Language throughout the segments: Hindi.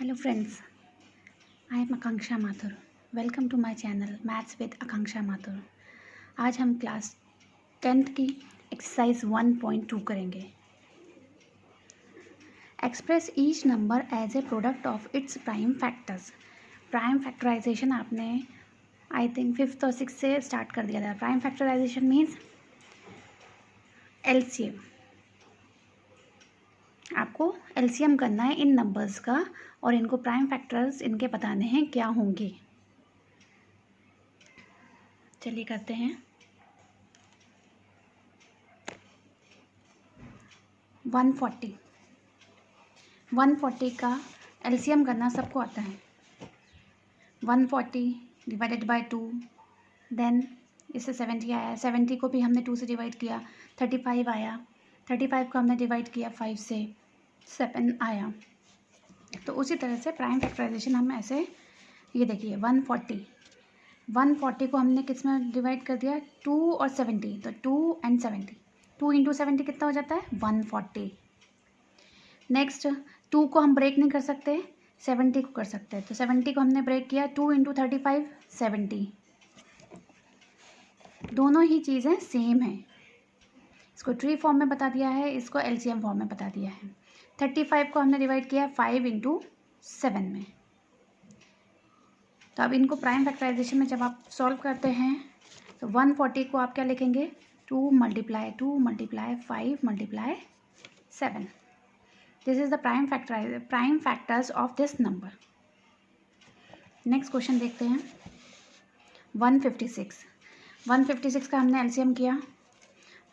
Hello friends, I am Akanksha Mathur. Welcome to my channel Maths with Akanksha Mathur. आज हम क्लास 10th की एक्सरसाइज 1.2 करेंगे. Express each number as a product of its prime factors. Prime factorization आपने आई थिंक 5th और 6th से स्टार्ट कर दिया था. Prime factorization means LCM. आपको एलसीएम करना है इन नंबर्स का और इनको प्राइम फैक्टर्स इनके बताने हैं क्या होंगे. चलिए करते हैं. 140 का एलसीएम करना सबको आता है. 140 डिवाइडेड बाय 2, देन इससे 70 आया. 70 को भी हमने 2 से डिवाइड किया. 35 आया. 35 को हमने डिवाइड किया 5 से, 7 आया. तो उसी तरह से प्राइम फैक्टराइजेशन हम ऐसे, ये देखिए 140 को हमने किस में डिवाइड कर दिया, 2 और 70. तो 2 and 70, 2 इंटू 70 कितना हो जाता है 140. नेक्स्ट 2 को हम ब्रेक नहीं कर सकते, 70 को कर सकते हैं. तो 70 को हमने ब्रेक किया, 2 इंटू 35 70. दोनों ही चीज़ें सेम हैं. इसको ट्री फॉर्म में बता दिया है, इसको एलसीएम फॉर्म में बता दिया है. 35 को हमने डिवाइड किया 5 इंटू 7 में. तो अब इनको प्राइम फैक्टराइजेशन में जब आप सॉल्व करते हैं तो 140 को आप क्या लिखेंगे, 2 multiply 5 multiply 7. This is the prime factors of this number. Next question देखते हैं. 156 का हमने एलसीएम किया.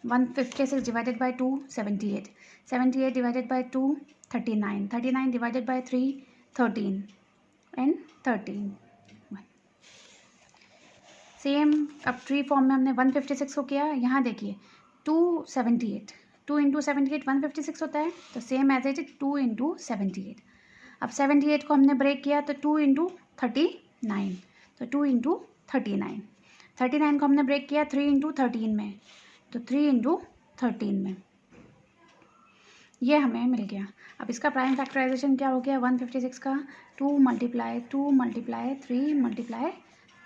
156 divided by 2 78. 78 divided by 2 39. 39 divided by 3 13 and 13. Same अब ट्री फॉर्म में हमने 156 को किया. यहाँ देखिए 278, 2 इंटू 78 156 होता है. तो सेम एज इट 2 इंटू 78. अब 78 को हमने ब्रेक किया तो 2 इंटू 39. तो 2 इंटू 39. 39 को हमने ब्रेक किया 3 इंटू 13 में. तो 3 इंटू 13 में. ये हमें मिल गया. अब इसका प्राइम फैक्टराइजेशन क्या हो गया, 156 का 2 multiply 3 multiply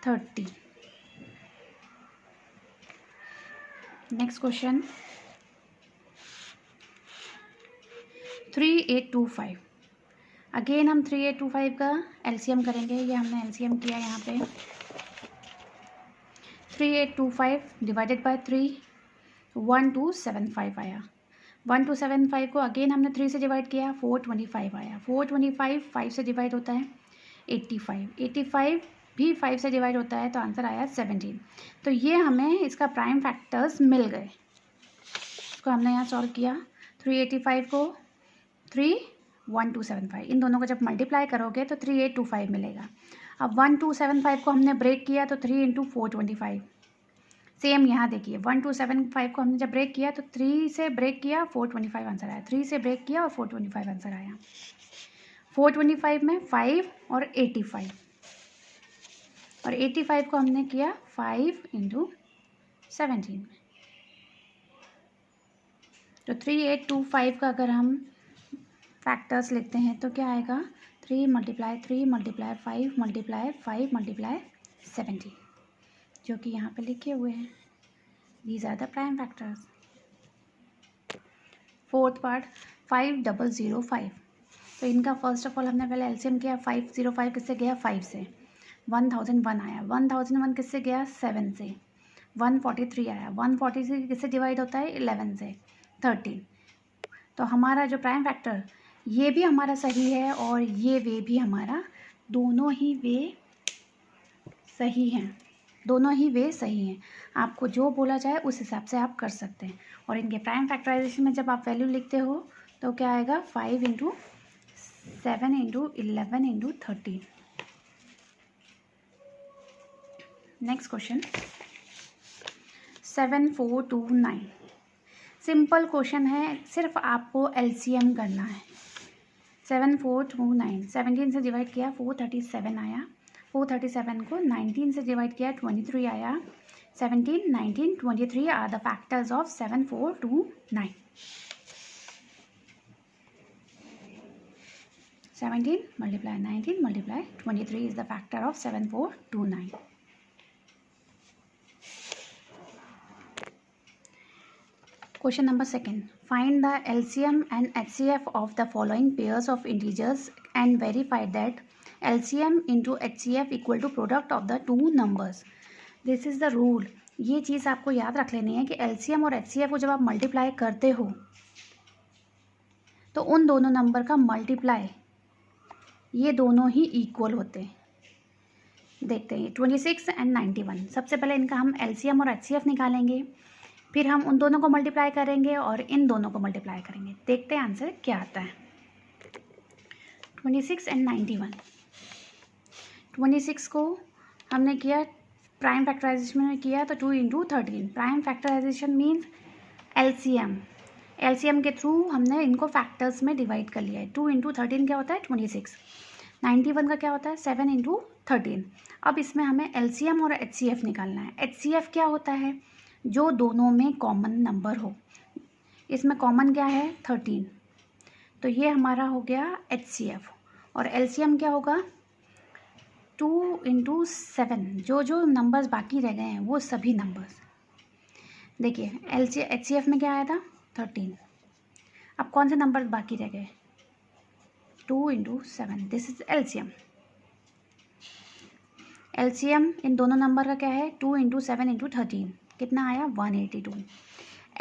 30. Next question 3825. Again हम 3825 का एलसीएम करेंगे. ये हमने एलसीएम किया यहाँ पे. 3825 डिवाइडेड बाय 3 1275 आया. 1275 को अगेन हमने 3 से डिवाइड किया, 425 आया. 425 5 से डिवाइड होता है 85. 85 भी 5 से डिवाइड होता है, तो आंसर आया 17. तो ये हमें इसका प्राइम फैक्टर्स मिल गए. इसको हमने यहाँ सॉल्व किया. 385 को 31275, इन दोनों को जब मल्टीप्लाई करोगे तो 3825 मिलेगा. अब 1275 को हमने ब्रेक किया तो 3 इंटू 425. सेम यहाँ देखिए 1275 को हमने जब ब्रेक किया तो 3 से ब्रेक किया 425 आंसर आया. 3 से ब्रेक किया और 425 आंसर आया. 425 में 5 और 85, और 85 को हमने किया 5 इंटू 17 में. तो 3825 का अगर हम फैक्टर्स लिखते हैं तो क्या आएगा, 3 मल्टीप्लाई 5 मल्टीप्लाई 17, जो कि यहाँ पे लिखे हुए हैं. These are the prime factors. Fourth part 5005. तो इनका फर्स्ट ऑफ ऑल हमने पहले एलसीएम किया. 505 किससे गया 5 से. 1001 आया. 1001 किससे गया 7 से. 143 आया. 143 किससे डिवाइड होता है 11 से, 13. तो हमारा जो प्राइम फैक्टर, ये भी हमारा सही है और ये वे भी हमारा, दोनों ही वे सही हैं. आपको जो बोला जाए उस हिसाब से आप कर सकते हैं. और इनके प्राइम फैक्टराइजेशन में जब आप वैल्यू लिखते हो तो क्या आएगा, 5 into 7 into 11 into 13. Next question 7429. Simple question है, सिर्फ आपको एलसीएम करना है. 7429 17 से डिवाइड किया 437 आया. 437 को 19 से डिवाइड किया 23 आया. 17 19 23 are the factors of 7429. 17 multiply 19 multiply 23 is the factor of 7429. Question number 2. Find the LCM and HCF of the following pairs of integers and verify that LCM into HCF equal to product of the two numbers. This is the rule. ये चीज़ आपको याद रख लेनी है कि LCM और HCF को जब आप मल्टीप्लाई करते हो तो उन दोनों नंबर का मल्टीप्लाई ये दोनों ही इक्वल होते हैं। देखते हैं 26 एंड 91। सबसे पहले इनका हम LCM और HCF निकालेंगे, फिर हम उन दोनों को मल्टीप्लाई करेंगे और इन दोनों को मल्टीप्लाई करेंगे। देखते हैं आंसर क्या आता है। 26 एंड 91। 26 को हमने किया प्राइम फैक्टराइजेशन में किया तो 2 into 13। Prime factorization means LCM। LCM के थ्रू हमने इनको फैक्टर्स में डिवाइड कर लिया है। 2 इंटू 13 क्या होता है 26। 91 का क्या होता है 7 इंटू 13। अब इसमें हमें LCM और HCF निकालना है। HCF क्या होता है, जो दोनों में कॉमन नंबर हो। इसमें कॉमन क्या है 13, तो ये हमारा हो गया HCF। और LCM क्या होगा 2 इंटू 7। जो नंबर्स बाकी रह गए हैं वो सभी नंबर्स। देखिए HCF में क्या आया था 13। अब कौन से नंबर बाकी रह गए 2 into 7। This is LCM। LCM इन दोनों नंबर का क्या है 2 इंटू 7 इंटू 13 कितना आया 182।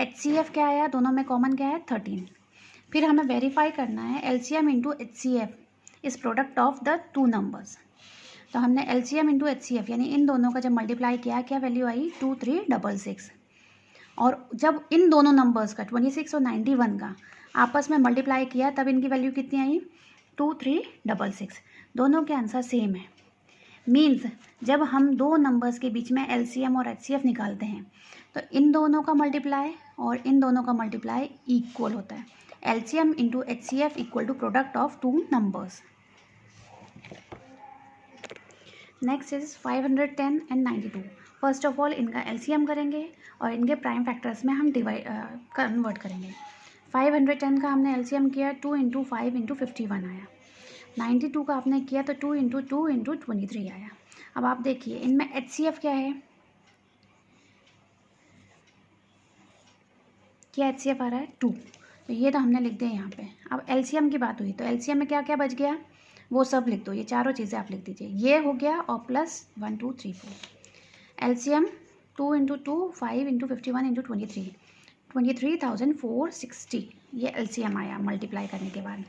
HCF क्या आया, दोनों में कॉमन क्या है 13। फिर हमें वेरीफाई करना है LCM into HCF is product of the two numbers. तो हमने LCM इंटू HCF यानी इन दोनों का जब मल्टीप्लाई किया क्या वैल्यू आई 2366। और जब इन दोनों नंबर्स का 26 और 91 का आपस में मल्टीप्लाई किया तब इनकी वैल्यू कितनी आई 2366। दोनों के आंसर सेम है। मीन्स जब हम दो नंबर्स के बीच में LCM और HCF निकालते हैं तो इन दोनों का मल्टीप्लाई और इन दोनों का मल्टीप्लाई इक्वल होता है। LCM into HCF equal to product of two numbers. Next is 510 and 92। First of all इनका LCM करेंगे और इनके प्राइम फैक्टर्स में हम कन्वर्ट करेंगे। 510 का हमने LCM किया 2 इंटू 5 इंटू 51 आया। 92 का आपने किया तो 2 इंटू 2 इंटू 23 आया। अब आप देखिए इनमें HCF क्या है, क्या HCF आ रहा है 2, तो ये तो हमने लिख दिया यहाँ पे। अब LCM की बात हुई तो LCM में क्या क्या बच गया वो सब लिख दो, ये चारों चीज़ें आप लिख दीजिए। ये हो गया और plus 1 2 3 4। LCM 2 into 2 5 into 51 into 23 23,460 ये LCM आया मल्टीप्लाई करने के बाद।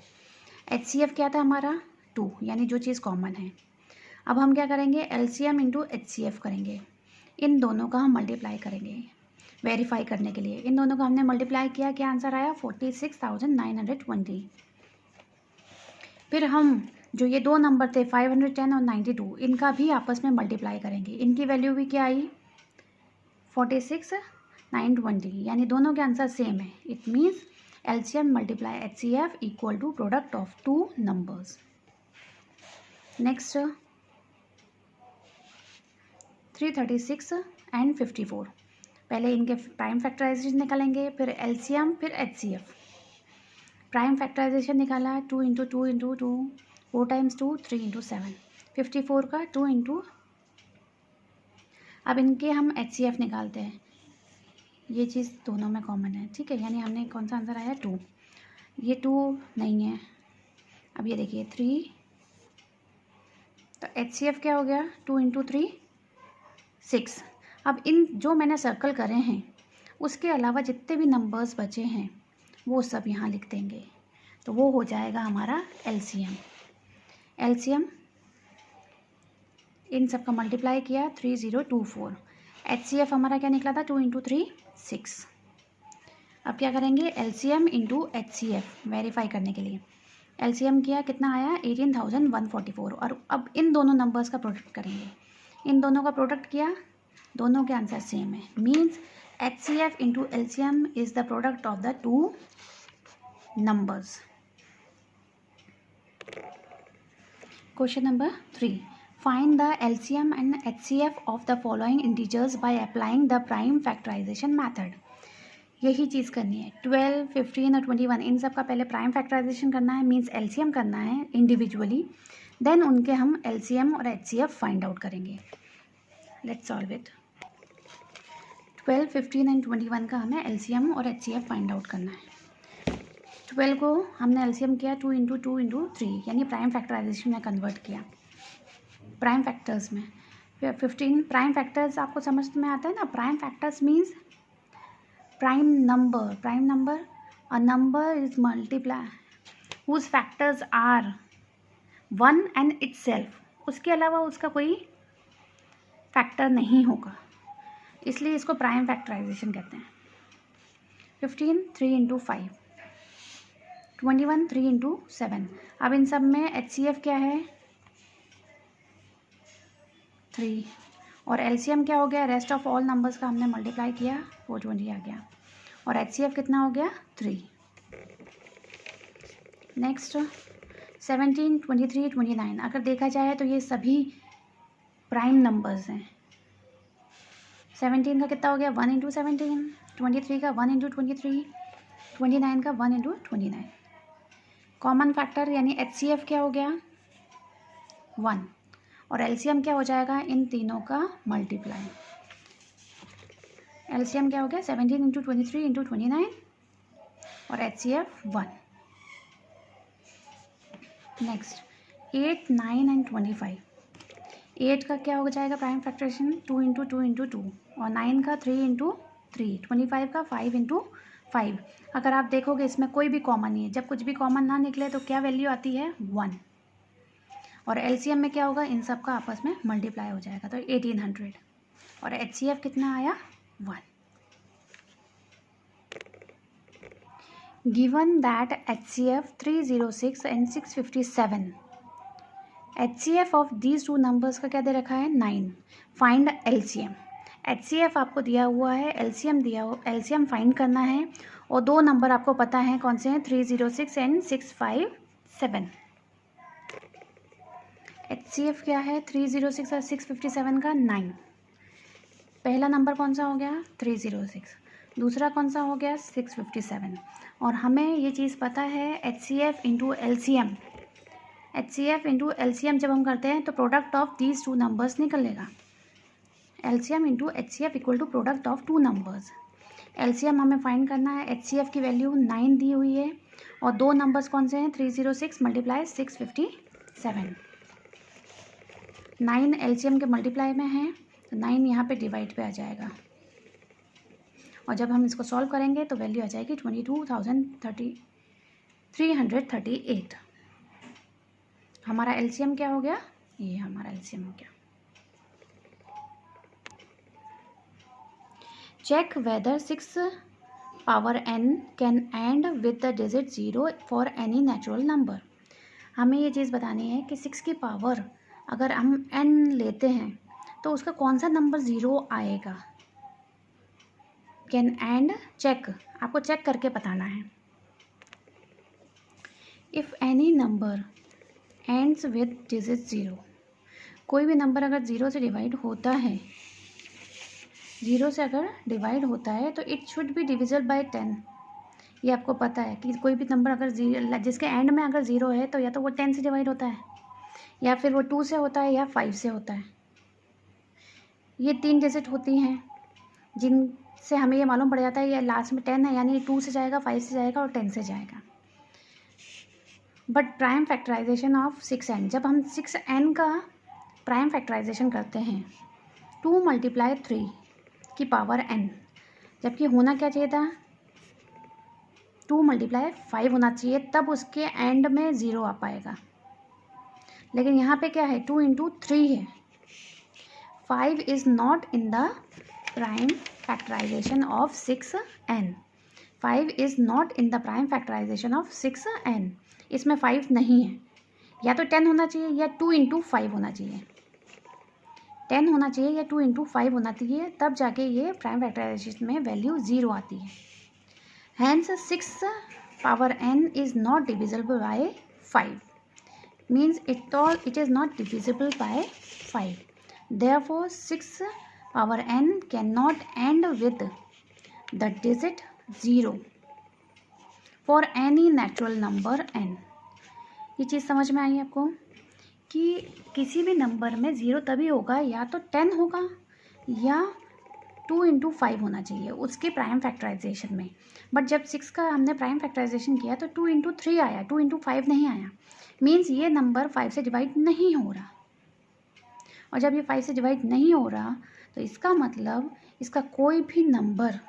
HCF क्या था हमारा 2 यानी जो चीज़ कॉमन है। अब हम क्या करेंगे LCM इंटू HCF करेंगे, इन दोनों का हम मल्टीप्लाई करेंगे वेरीफाई करने के लिए। इन दोनों का हमने मल्टीप्लाई किया, क्या आंसर आया 46,920। फिर हम जो ये दो नंबर थे 510 और 92 इनका भी आपस में मल्टीप्लाई करेंगे। इनकी वैल्यू भी क्या आई 46,920 यानी दोनों के आंसर सेम है। It means LCM multiply HCF equal to product of two numbers. Next 336 and 54। पहले इनके प्राइम फैक्टराइजेशन निकालेंगे, फिर LCM फिर HCF। प्राइम फैक्टराइजेशन निकाला 2 इंटू 2 इंटू 2 4 टाइम्स 2 3 इंटू 7। 54 का 2 इंटू। अब इनके हम HCF निकालते हैं, ये चीज़ दोनों में कॉमन है, ठीक है, यानी हमने कौन सा आंसर आया 2। ये 2 नहीं है। अब ये देखिए 3, तो HCF क्या हो गया 2 इंटू 3 6। अब इन जो मैंने सर्कल करे हैं उसके अलावा जितने भी नंबर्स बचे हैं वो सब यहाँ लिख देंगे, तो वो हो जाएगा हमारा LCM। LCM इन सब का मल्टीप्लाई किया 3024। HCF हमारा क्या निकला था 2 इंटू 3 6। अब क्या करेंगे LCM इंटू HCF वेरीफाई करने के लिए। LCM किया कितना आया 18,144। और अब इन दोनों नंबर्स का प्रोडक्ट करेंगे। इन दोनों का प्रोडक्ट किया, दोनों के आंसर सेम है। Means HCF into LCM is the product of the two numbers. Question number 3. Find the LCM and HCF of the following integers by applying the prime factorization method. यही चीज़ करनी है। 12, 15 और 21 इन सब का पहले प्राइम फैक्टराइजेशन करना है, मीन्स एलसीएम करना है इंडिविजुअली, देन उनके हम एलसीएम और एचसीएफ फाइंड आउट करेंगे। Let's solve it. 12, 15 एंड 21 का हमें एलसीएम और एचसीएफ फाइंड आउट करना है। 12 को हमने एलसीएम किया 2 इंटू 2 इंटू 3, यानी प्राइम फैक्टराइजेशन में कन्वर्ट किया प्राइम फैक्टर्स में। फिर 15 प्राइम फैक्टर्स आपको समझ में आता है ना। Prime factors means prime number a number is multiply whose factors are 1 and itself, उसके अलावा उसका कोई फैक्टर नहीं होगा, इसलिए इसको प्राइम फैक्टराइजेशन कहते हैं। 15 3 इंटू 5, 21 3 इंटू 7। अब इन सब में एचसीएफ क्या है 3, और एलसीएम क्या हो गया, रेस्ट ऑफ ऑल नंबर्स का हमने मल्टीप्लाई किया 420 आ गया, और एचसीएफ कितना हो गया 3। नेक्स्ट 17, 23, 29, अगर देखा जाए तो ये सभी प्राइम नंबर्स हैं। 17 का कितना हो गया 1 इंटू 17, 23 का 1 इंटू 23, 29 का 1 इंटू 29। कॉमन फैक्टर यानी एचसीएफ क्या हो गया 1, और एलसीएम क्या हो जाएगा इन तीनों का मल्टीप्लाई। एलसीएम क्या हो गया 17 इंटू 23 इंटू 29 और एचसीएफ 1। Next 8, 9 and 25। 8 का क्या हो जाएगा प्राइम फैक्टरेशन 2 इंटू 2 इंटू 2, और 9 का 3 इंटू 3, 25 का 5 इंटू 5। अगर आप देखोगे इसमें कोई भी कॉमन नहीं है, जब कुछ भी कॉमन ना निकले तो क्या वैल्यू आती है 1, और एलसीएम में क्या होगा इन सब का आपस में मल्टीप्लाई हो जाएगा तो 1800, और एचसीएफ कितना आया 1। Given that HCF 306 and 657, HCF of these two numbers का क्या दे रखा है 9, फाइंड एलसीएम। एचसीएफ आपको दिया हुआ है, एलसीएम दिया हो, एलसीएम फाइंड करना है, और दो नंबर आपको पता है कौन से हैं 306 एंड 657। एचसीएफ क्या है 306 और 657 का 9। पहला नंबर कौन सा हो गया 306, दूसरा कौन सा हो गया 657, और हमें ये चीज़ पता है HCF into LCM. HCF into LCM जब हम करते हैं तो product of these two numbers निकलेगा। LCM into HCF equal to product of two numbers. LCM हमें फाइंड करना है, एचसीएफ की वैल्यू 9 दी हुई है, और दो नंबर्स कौन से हैं 306 मल्टीप्लाई 657। 9 एलसीएम के मल्टीप्लाई में है तो 9 यहाँ पे डिवाइड पे आ जाएगा, और जब हम इसको सॉल्व करेंगे तो वैल्यू आ जाएगी 22,338। हमारा एलसीएम क्या हो गया, ये हमारा एलसीएम हो गया। Check whether 6 power n can end with the digit 0 for any natural number. हमें ये चीज़ बतानी है कि 6 की पावर अगर हम n लेते हैं तो उसका कौन सा नंबर 0 आएगा। कैन एंड चेक, आपको चेक करके बताना है। If any number ends with digit 0, कोई भी नंबर अगर 0 से डिवाइड होता है, 0 से अगर डिवाइड होता है तो it should be divisible by 10। ये आपको पता है कि कोई भी नंबर अगर जिसके एंड में अगर 0 है तो या तो वो 10 से डिवाइड होता है, या फिर वो 2 से होता है, या 5 से होता है। ये 3 डिजिट होती हैं जिनसे हमें ये मालूम पड़ जाता है ये लास्ट में 10 है, यानी 2 से जाएगा, 5 से जाएगा और 10 से जाएगा। But prime factorization of 6n, जब हम 6n का प्राइम फैक्टराइजेशन करते हैं 2 मल्टीप्लाई 3 की पावर n, जबकि होना क्या चाहिए था 2 मल्टीप्लाई 5 होना चाहिए, तब उसके एंड में 0 आ पाएगा। लेकिन यहाँ पे क्या है 2 इंटू 3 है। 5 is not in the prime factorization of 6n। 5 is not in the prime factorization of 6n। इसमें 5 नहीं है, या तो 10 होना चाहिए या 2 इंटू 5 होना चाहिए। 10 होना चाहिए या 2 इंटू 5 होना चाहिए, तब जाके ये प्राइम फैक्टराइजेशन में वैल्यू 0 आती है। Hence 6 power n is not divisible by 5, means it is not divisible by 5. Therefore 6 power n cannot end with the digit 0 for any natural number n। ये चीज़ समझ में आई आपको कि किसी भी नंबर में 0 तभी होगा या तो 10 होगा या 2 इंटू 5 होना चाहिए उसके प्राइम फैक्टराइजेशन में। बट जब 6 का हमने प्राइम फैक्टराइजेशन किया तो 2 इंटू 3 आया, 2 इंटू 5 नहीं आया। मीन्स ये नंबर 5 से डिवाइड नहीं हो रहा, और जब ये 5 से डिवाइड नहीं हो रहा तो इसका मतलब इसका कोई भी number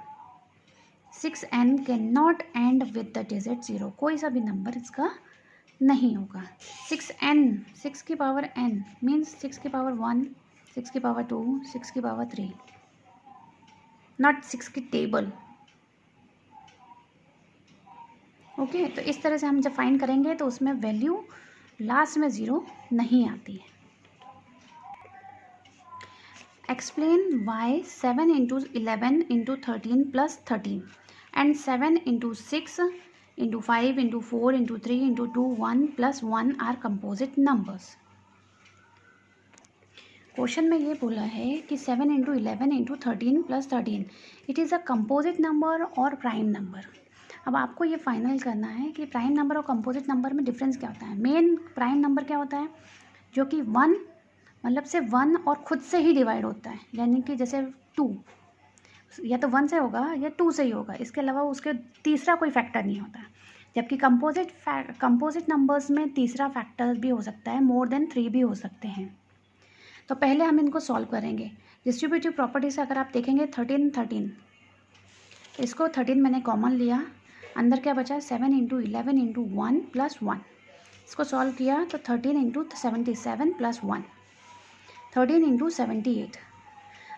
6n can not and with the digit 0। कोई सा भी नंबर इसका नहीं होगा। 6n, 6 की पावर n मीन्स 6 की पावर 1, 6 की पावर 2, 6 की पावर 3, नॉट 6 की टेबल। ओके, तो इस तरह से हम जब फाइंड करेंगे तो उसमें वैल्यू लास्ट में 0 नहीं आती है। Explain why 7 into 11 into 13 plus 13 and 7 into 6 into 5 into 4 into 3 into 2 1 plus 1 are composite numbers. Question में ये बोला है कि 7 into 11 into 13 plus 13 it is a composite number और प्राइम नंबर। अब आपको ये फाइनल करना है कि प्राइम नंबर और कंपोजिट नंबर में डिफरेंस क्या होता है। मेन प्राइम नंबर क्या होता है, जो कि 1 मतलब से 1 और खुद से ही डिवाइड होता है, यानी कि जैसे 2 या तो 1 से होगा या 2 से ही होगा, इसके अलावा उसके तीसरा कोई फैक्टर नहीं होता। जबकि कंपोजिट नंबर्स में तीसरा फैक्टर भी हो सकता है, मोर देन 3 भी हो सकते हैं। तो पहले हम इनको सॉल्व करेंगे। डिस्ट्रीब्यूटिव प्रॉपर्टी से अगर आप देखेंगे 13 13, इसको 13 मैंने कॉमन लिया, अंदर क्या बचा 7 इंटू 11 इंटू 1 प्लस 1। इसको सॉल्व किया तो 13 इंटू 77 प्लस 1, 13 इंटू 78।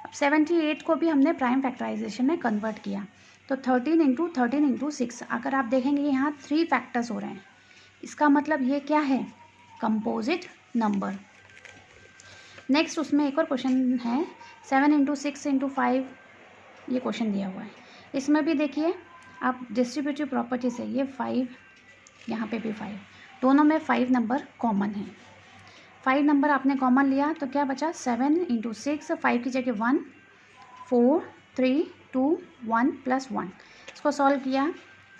अब 78 को भी हमने प्राइम फैक्टराइजेशन में कन्वर्ट किया तो 13 इंटू 6। अगर आप देखेंगे यहाँ 3 फैक्टर्स हो रहे हैं, इसका मतलब ये क्या है, कंपोजिट नंबर। नेक्स्ट उसमें एक और क्वेश्चन है 7 इंटू 6 इंटू 5, ये क्वेश्चन दिया हुआ है। इसमें भी देखिए आप डिस्ट्रीब्यूटिव प्रॉपर्टी से ये 5, यहाँ पे भी 5, दोनों में 5 नंबर कॉमन है। 5 नंबर आपने कॉमन लिया तो क्या बचा 7 इंटू 6, 5 की जगह 1, 4 3 2 1 प्लस 1। इसको सॉल्व किया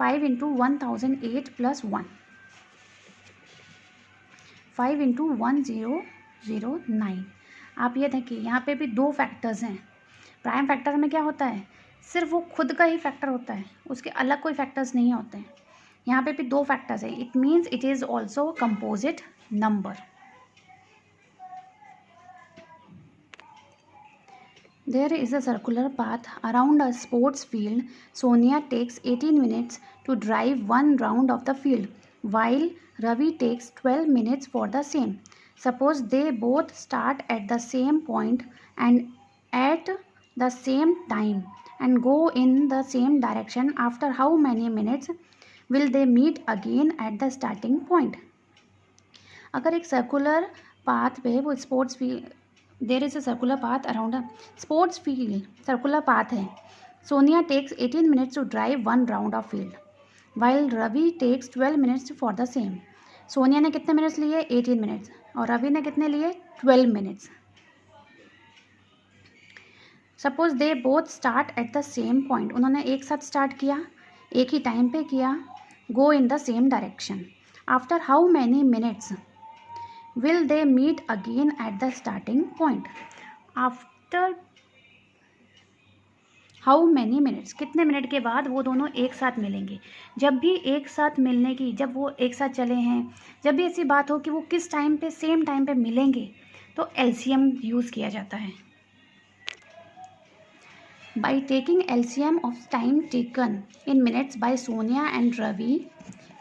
5 इंटू 1008 प्लस 1, 5 इंटू 1009। आप ये देखिए यहाँ पे भी 2 फैक्टर्स हैं। प्राइम फैक्टर में क्या होता है, सिर्फ वो खुद का ही फैक्टर होता है, उसके अलग कोई फैक्टर्स नहीं होते हैं। यहाँ पे भी 2 फैक्टर्स है, it means it is also composite number. There is a circular path around a sports field. Sonia takes 18 minutes to drive one round of the field, while Ravi takes 12 minutes for the same. Suppose they both start at the same point and at the same time and go in the same direction. After how many minutes will they meet again at the starting point? अगर एक सर्कुलर पाथ पे वो sports field, there is a circular path around a sports field, circular path है। Sonia takes 18 minutes to drive one round of field, while Ravi takes 12 minutes for the same. Sonia ने कितने मिनट्स लिए, 18 मिनट्स, और रवि ने कितने लिए, 12 minutes. Suppose they both start at the same point, उन्होंने एक साथ स्टार्ट किया, एक ही टाइम पे किया, go in the same direction. After how many minutes will they meet again at the starting point? After how many minutes, कितने मिनट के बाद वो दोनों एक साथ मिलेंगे। जब भी एक साथ मिलने की, जब वो एक साथ चले हैं, जब भी ऐसी बात हो कि वो किस टाइम पे सेम टाइम पे मिलेंगे, तो LCM यूज़ किया जाता है। By taking LCM of time taken in minutes by Sonia and Ravi,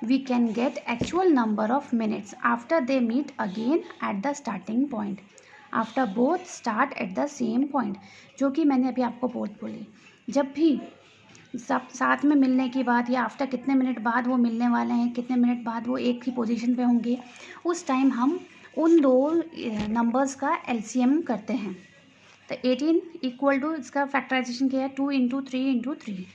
we can get actual number of minutes after they meet again at the starting point, after both start at the same point। जो कि मैंने अभी आपको बोली, जब भी सब साथ में मिलने की बात या आफ्टर कितने मिनट बाद वो मिलने वाले हैं, कितने मिनट बाद वो एक ही पोजीशन पे होंगे, उस टाइम हम उन 2 नंबर्स का LCM करते हैं। तो 18 इक्वल टू, इसका फैक्टराइजेशन किया है 2 इंटू 3 इंटू 3,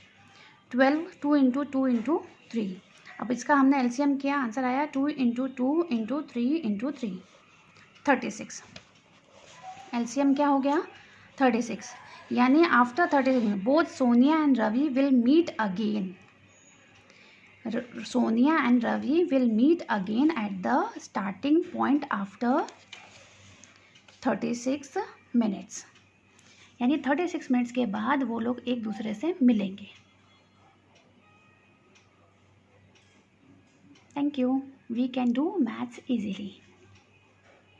12 2 इंटू 2 इंटू 3। अब इसका हमने LCM किया, आंसर आया 2 इंटू 2 इंटू 3 इंटू 3, 36। LCM क्या हो गया, 36। यानी after 36 both Sonia and Ravi will meet again Sonia and Ravi will meet again at the starting point after 36 minutes. यानी 36 मिनट्स के बाद वो लोग एक दूसरे से मिलेंगे. Thank you. We can do maths easily.